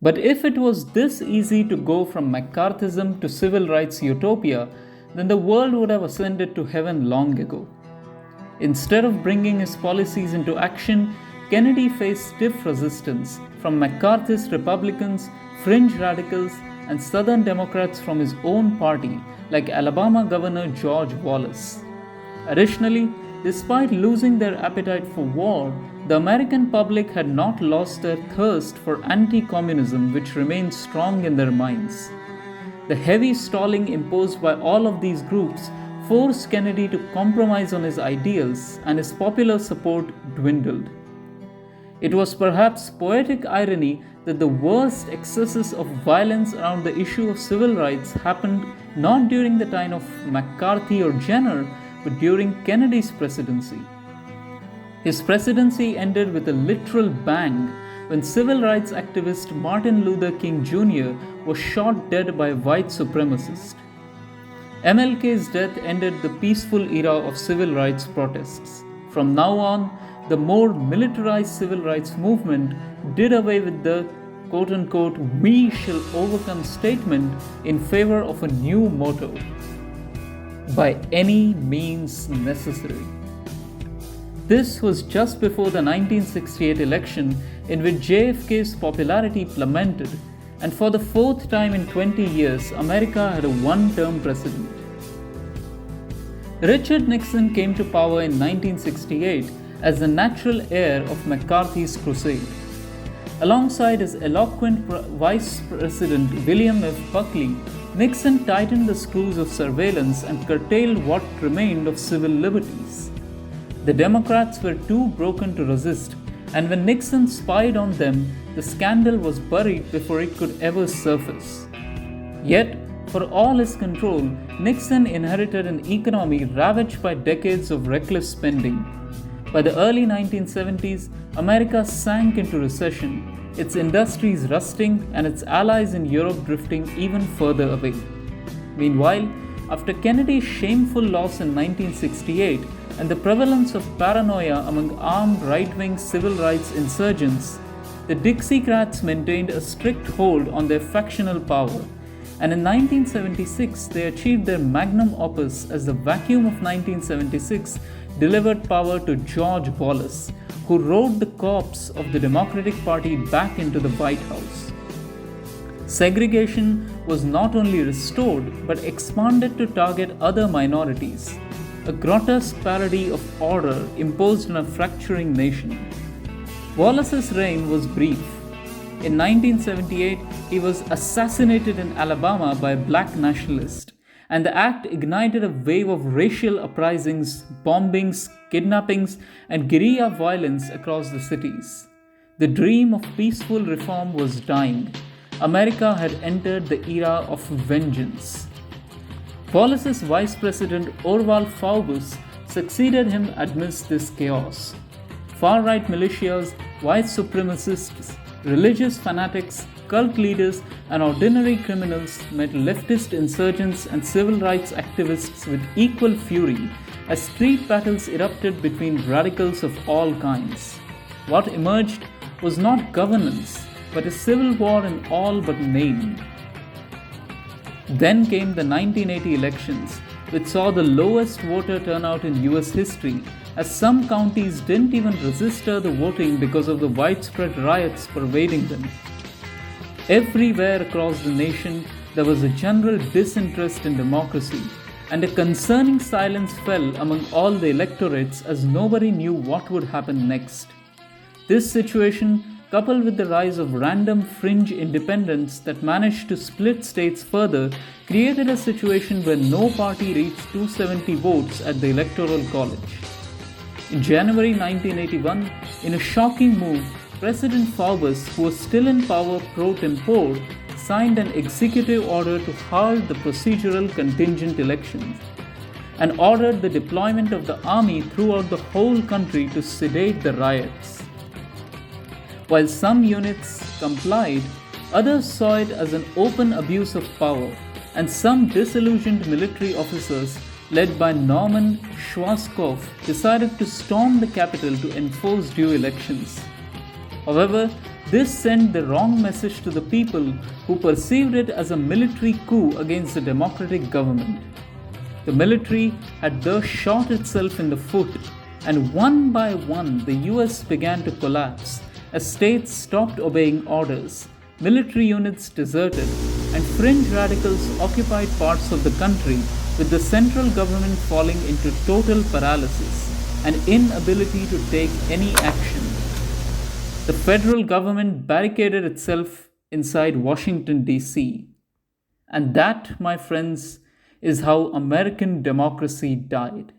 But if it was this easy to go from McCarthyism to civil rights utopia, then the world would have ascended to heaven long ago. Instead of bringing his policies into action, Kennedy faced stiff resistance from McCarthyist Republicans, fringe radicals, and Southern Democrats from his own party, like Alabama Governor George Wallace. Additionally, despite losing their appetite for war, the American public had not lost their thirst for anti-communism, which remained strong in their minds. The heavy stalling imposed by all of these groups forced Kennedy to compromise on his ideals, and his popular support dwindled. It was perhaps poetic irony that the worst excesses of violence around the issue of civil rights happened not during the time of McCarthy or Jenner, but during Kennedy's presidency. His presidency ended with a literal bang when civil rights activist Martin Luther King Jr. was shot dead by a white supremacist. MLK's death ended the peaceful era of civil rights protests. From now on, the more militarized civil rights movement did away with the quote-unquote "we shall overcome" statement in favor of a new motto: by any means necessary. This was just before the 1968 election, in which JFK's popularity plummeted, and for the fourth time in 20 years, America had a one-term president. Richard Nixon came to power in 1968 as the natural heir of McCarthy's crusade. Alongside his eloquent Vice President William F. Buckley, Nixon tightened the screws of surveillance and curtailed what remained of civil liberties. The Democrats were too broken to resist, and when Nixon spied on them, the scandal was buried before it could ever surface. Yet, for all his control, Nixon inherited an economy ravaged by decades of reckless spending. By the early 1970s, America sank into recession, its industries rusting and its allies in Europe drifting even further away. Meanwhile, after Kennedy's shameful loss in 1968 and the prevalence of paranoia among armed right-wing civil rights insurgents, the Dixiecrats maintained a strict hold on their factional power, and in 1976 they achieved their magnum opus as the vacuum of 1976 delivered power to George Wallace, who rode the corpse of the Democratic Party back into the White House. Segregation was not only restored but expanded to target other minorities, a grotesque parody of order imposed on a fracturing nation. Wallace's reign was brief. In 1978, he was assassinated in Alabama by a black nationalist, and the act ignited a wave of racial uprisings, bombings, kidnappings, and guerrilla violence across the cities. The dream of peaceful reform was dying. America had entered the era of vengeance. Wallace's vice president Orval Faubus succeeded him amidst this chaos. Far-right militias, white supremacists, religious fanatics, cult leaders, and ordinary criminals met leftist insurgents and civil rights activists with equal fury as street battles erupted between radicals of all kinds. What emerged was not governance, but a civil war in all but name. Then came the 1980 elections, which saw the lowest voter turnout in US history, as some counties didn't even register the voting because of the widespread riots pervading them. Everywhere across the nation, there was a general disinterest in democracy, and a concerning silence fell among all the electorates as nobody knew what would happen next. This situation, coupled with the rise of random fringe independents that managed to split states further, created a situation where no party reached 270 votes at the Electoral College. In January 1981, in a shocking move, President Faubus, who was still in power pro tempore, signed an executive order to halt the procedural contingent elections and ordered the deployment of the army throughout the whole country to sedate the riots. While some units complied, others saw it as an open abuse of power, and some disillusioned military officers, led by Norman Schwarzkopf, decided to storm the capital to enforce due elections. However, This sent the wrong message to the people who perceived it as a military coup against the democratic government. The military had thus shot itself in the foot, and one by one the US began to collapse as states stopped obeying orders, military units deserted, and fringe radicals occupied parts of the country, with the central government falling into total paralysis and inability to take any action. The federal government barricaded itself inside Washington, D.C. And that, my friends, is how American democracy died.